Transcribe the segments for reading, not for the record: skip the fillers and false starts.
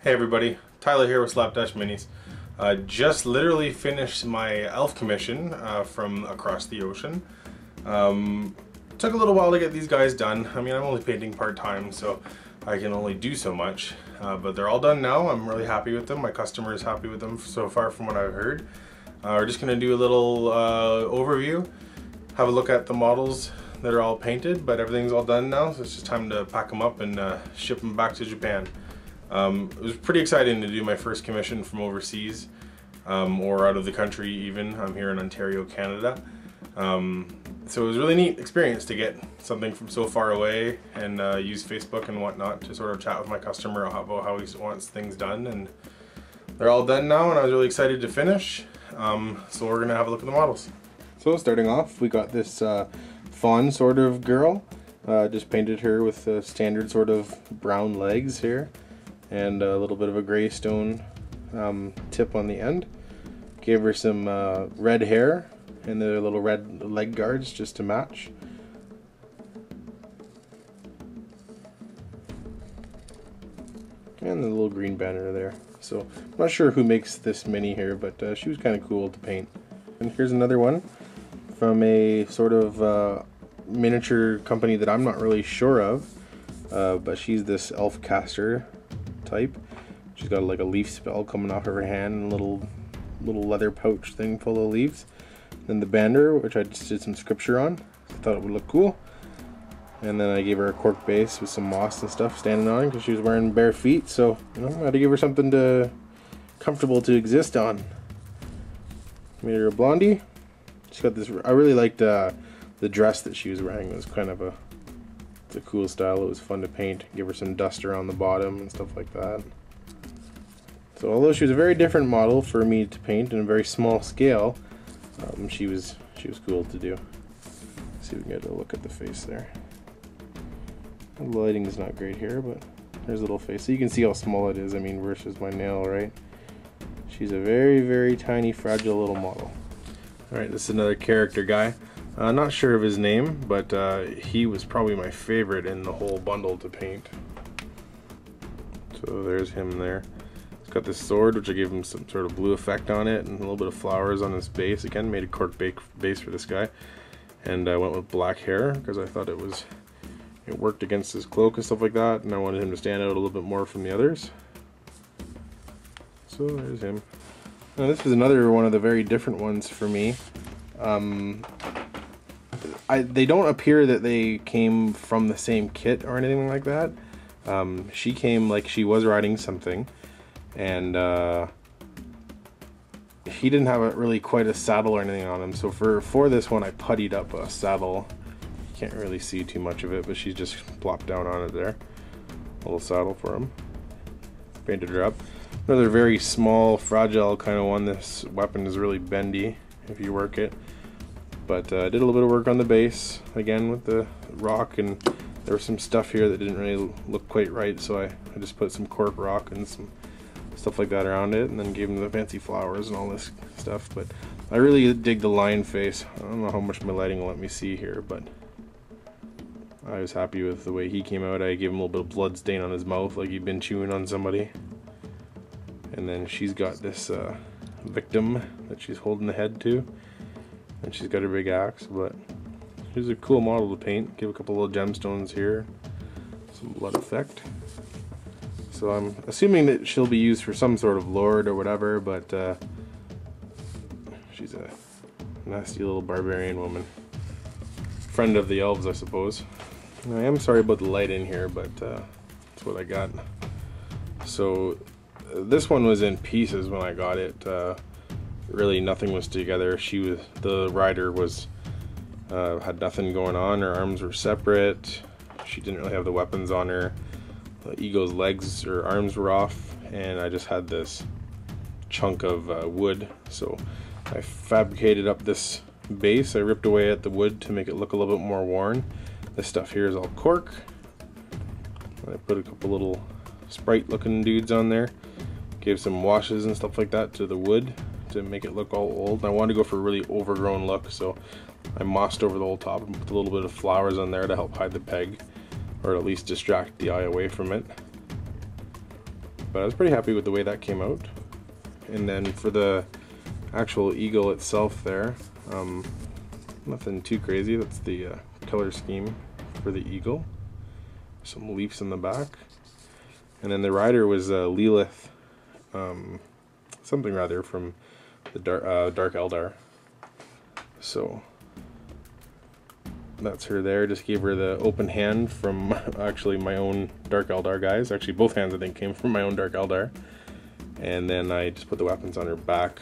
Hey everybody, Tyler here with Slapdash Minis. Just literally finished my elf commission from across the ocean. Took a little while to get these guys done. I mean, I'm only painting part-time, so I can only do so much. But they're all done now. I'm really happy with them. My customer is happy with them so far from what I've heard. We're just going to do a little overview, have a look at the models that are all painted, but everything's all done now, so it's just time to pack them up and ship them back to Japan. It was pretty exciting to do my first commission from overseas, or out of the country even. I'm here in Ontario, Canada. So it was a really neat experience to get something from so far away and use Facebook and whatnot to sort of chat with my customer about how he wants things done. And they're all done now, and I was really excited to finish. So we're gonna have a look at the models. So starting off, we got this fawn sort of girl. Just painted her with the standard sort of brown legs here, and a little bit of a gray stone tip on the end. Gave her some red hair and the little red leg guards just to match. And the little green banner there. So I'm not sure who makes this mini here, but she was kind of cool to paint. And here's another one from a sort of miniature company that I'm not really sure of, but she's this elf caster type. She's got like a leaf spell coming off of her hand and a little leather pouch thing full of leaves. Then the banner, which I just did some scripture on. I thought it would look cool. And then I gave her a cork base with some moss and stuff standing on because she was wearing bare feet. So I had to give her something comfortable to exist on. Made her a blondie. She's got this. I really liked the dress that she was wearing. It was kind of it's a cool style. It was fun to paint. Give her some duster on the bottom and stuff like that. So although she was a very different model for me to paint in a very small scale, she was cool to do. Let's see if we can get a look at the face there. The lighting is not great here, but there's a little face. So you can see how small it is. I mean, versus my nail, right? She's a very, very tiny, fragile little model. Alright, this is another character guy. Not sure of his name, but he was probably my favorite in the whole bundle to paint. So there's him there. He's got this sword, which I gave him some sort of blue effect on it, and a little bit of flowers on his base. Again, made a cork base for this guy. And I went with black hair, because I thought it worked against his cloak and stuff like that, and I wanted him to stand out a little bit more from the others. So there's him. Now this is another one of the very different ones for me. They don't appear that they came from the same kit or anything like that. She came like she was riding something, and he didn't have really quite a saddle or anything on him. So for this one, I puttied up a saddle. You can't really see too much of it, but she's just plopped down on it there. A little saddle for him. Painted her up. Another very small, fragile kind of one. This weapon is really bendy if you work it. But I did a little bit of work on the base, again with the rock, and there was some stuff here that didn't really look quite right, so I just put some cork rock and some stuff like that around it, and then gave him the fancy flowers and all this stuff. But I really dig the lion face. I don't know how much my lighting will let me see here, but I was happy with the way he came out. I gave him a little bit of blood stain on his mouth, like he'd been chewing on somebody. And then she's got this victim that she's holding the head to, and she's got her big axe. But she's a cool model to paint. Give a couple little gemstones here, some blood effect. So I'm assuming that she'll be used for some sort of lord or whatever, but she's a nasty little barbarian woman. Friend of the elves, I suppose. I am sorry about the light in here, but that's what I got. So this one was in pieces when I got it. Really nothing was together. The rider had nothing going on. Her arms were separate. She didn't really have the weapons on her. The ego's legs or arms were off, and I just had this chunk of wood. So I fabricated up this base. I ripped away at the wood to make it look a little bit more worn. This stuff here is all cork. I put a couple little sprite looking dudes on there. Gave some washes and stuff like that to the wood to make it look all old. And I wanted to go for a really overgrown look, so I mossed over the whole top and put a little bit of flowers on there to help hide the peg, or at least distract the eye away from it. But I was pretty happy with the way that came out. And then for the actual eagle itself there, nothing too crazy. That's the color scheme for the eagle. Some leaves in the back. And then the rider was Lilith, something rather, from the Dark Eldar. So that's her there. Just gave her the open hand from actually my own Dark Eldar guys. Actually, both hands I think came from my own Dark Eldar. And then I just put the weapons on her back,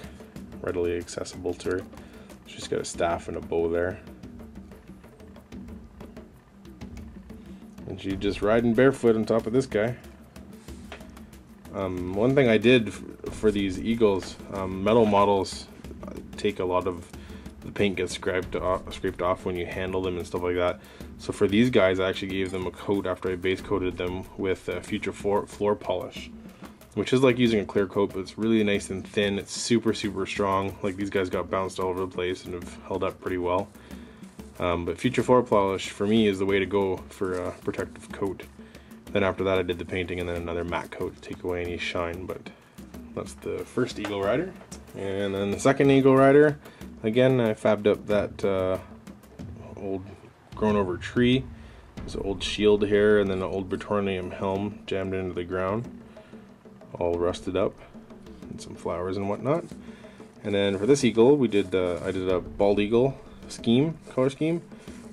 readily accessible to her. She's got a staff and a bow there. And she's just riding barefoot on top of this guy. One thing I did for these eagles, metal models take a lot of the paint gets scraped off when you handle them and stuff like that. So for these guys, I actually gave them a coat after I base coated them with future floor polish, which is like using a clear coat, but it's really nice and thin. It's super strong. Like, these guys got bounced all over the place and have held up pretty well. But future floor polish for me is the way to go for a protective coat. Then after that I did the painting and then another matte coat to take away any shine. But that's the first Eagle Rider. And then the second Eagle Rider, again I fabbed up that old grown over tree. There's an old shield here and then an old Bretonnium helm jammed into the ground, all rusted up, and some flowers and whatnot. And then for this eagle, we did I did a bald eagle color scheme,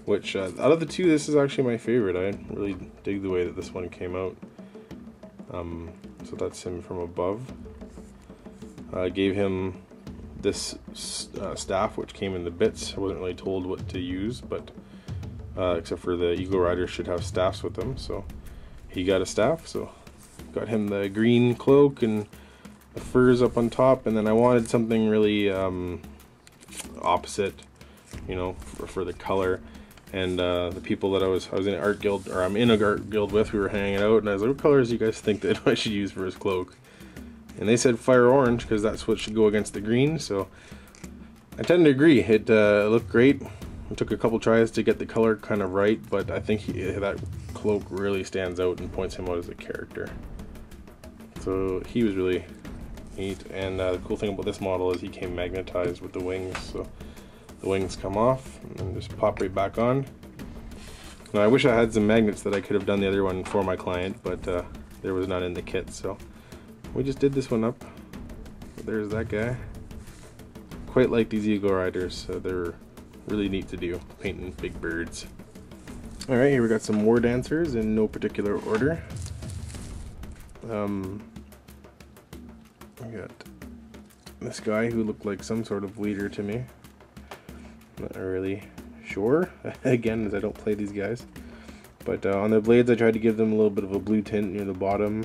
which out of the two, this is actually my favorite. I really dig the way that this one came out. So that's him from above. I gave him this staff, which came in the bits. I wasn't really told what to use, but except for the Eagle Rider should have staffs with them, so he got a staff. So got him the green cloak and the furs up on top, and then I wanted something really opposite, you know, for the color. And the people that I was in an art guild, or I'm in a art guild with, we were hanging out, and I was like, what colors do you guys think that I should use for his cloak? And they said fire orange, because that's what should go against the green. So I tend to agree. It looked great. It took a couple tries to get the color kind of right, but I think that cloak really stands out and points him out as a character. So he was really neat. And the cool thing about this model is he came magnetized with the wings. So the wings come off and then just pop right back on. Now, I wish I had some magnets that I could have done the other one for my client, but there was none in the kit, so we just did this one up. There's that guy. Quite like these Eagle Riders, so they're really neat to do, painting big birds. Alright, here we got some War Dancers in no particular order. I got this guy who looked like some sort of leader to me. Not really sure, again, as I don't play these guys. But on the blades I tried to give them a little bit of a blue tint near the bottom,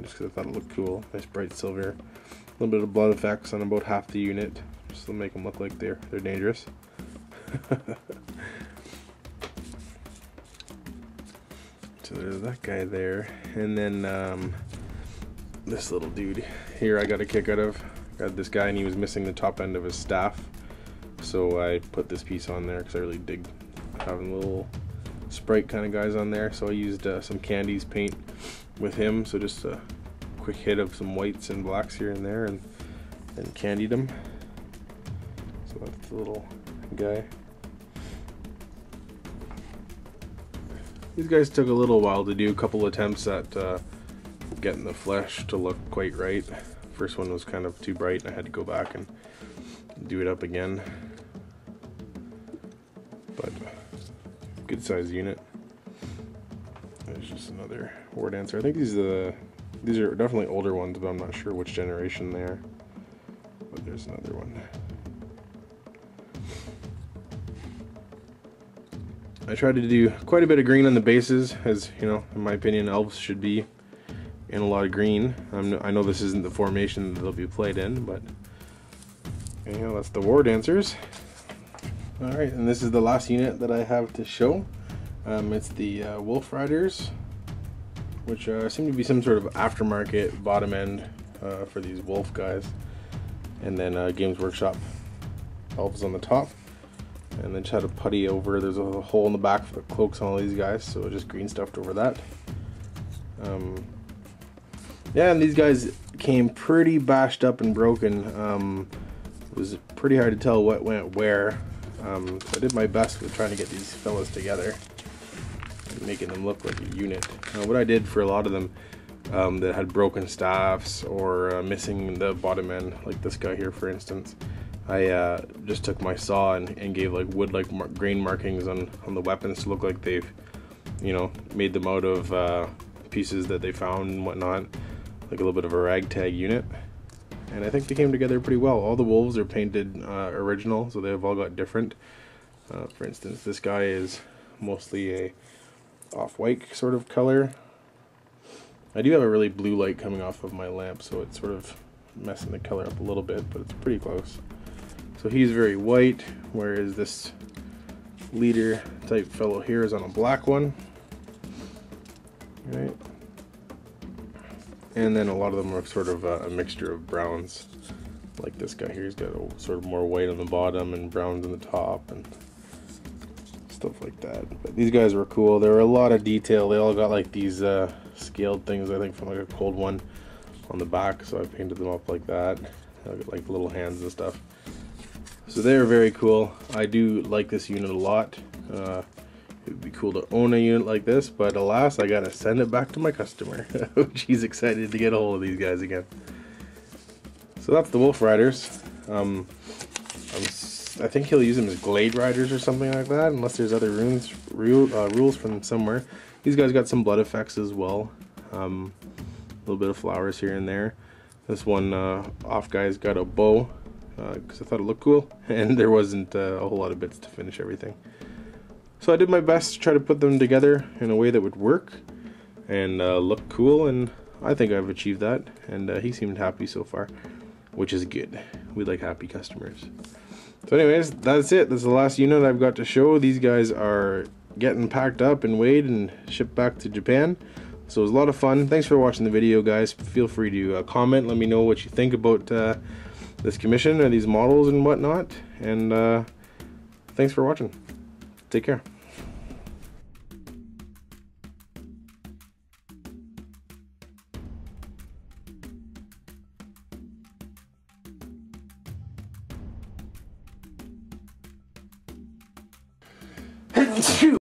just because I thought it looked cool. Nice bright silver. A little bit of blood effects on about half the unit, just to make them look like they're dangerous. So there's that guy there. And then this little dude here I got a kick out of. Got this guy and he was missing the top end of his staff. So I put this piece on there because I really dig having little sprite kind of guys on there. So I used some Candies paint with him. So just a quick hit of some whites and blacks here and there, and candied him. So that's the little guy. These guys took a little while to do, a couple attempts at getting the flesh to look quite right. First one was kind of too bright and I had to go back and do it up again. But good size unit. There's just another War Dancer. I think these are definitely older ones, but I'm not sure which generation they are. But there's another one. I tried to do quite a bit of green on the bases, as you know, in my opinion, elves should be in a lot of green. I know this isn't the formation that they'll be played in, but anyhow, that's the War Dancers. Alright, and this is the last unit that I have to show. It's the Wolf Riders, which seem to be some sort of aftermarket bottom end for these wolf guys. And then Games Workshop elves on the top. And then just had a putty over. There's a hole in the back for the cloaks on all these guys, so just green stuffed over that. Yeah, and these guys came pretty bashed up and broken. It was pretty hard to tell what went where. So I did my best with trying to get these fellas together, making them look like a unit. What I did for a lot of them that had broken staffs or missing the bottom end, like this guy here for instance, I just took my saw and gave like wood-like grain markings on the weapons to look like they've, you know, made them out of pieces that they found and whatnot, like a little bit of a ragtag unit. And I think they came together pretty well. All the wolves are painted original, so they've all got different. For instance, this guy is mostly a off-white sort of color. I do have a really blue light coming off of my lamp, so it's sort of messing the color up a little bit, but it's pretty close. So he's very white, whereas this leader type fellow here is on a black one. Right. And then a lot of them are sort of a mixture of browns. Like this guy here, he's got a sort of more white on the bottom and browns on the top and stuff like that. But these guys were cool. There were a lot of detail. They all got like these scaled things, I think from like a cold one on the back, so I painted them up like that. They got like little hands and stuff. So they're very cool. I do like this unit a lot. It would be cool to own a unit like this, but alas, I gotta send it back to my customer. She's excited to get a hold of these guys again. So that's the Wolf Riders. I think he'll use them as Glade Riders or something like that, unless there's other rules from somewhere. These guys got some blood effects as well. A little bit of flowers here and there. This one off guy's got a bow, because I thought it looked cool, and there wasn't a whole lot of bits to finish everything. So I did my best to try to put them together in a way that would work and look cool, and I think I've achieved that, and he seemed happy so far, which is good. We like happy customers. So anyways, that's it. This is the last unit I've got to show. These guys are getting packed up and weighed and shipped back to Japan. So it was a lot of fun. Thanks for watching the video, guys. Feel free to comment. Let me know what you think about this commission or these models and whatnot. And thanks for watching. Take care.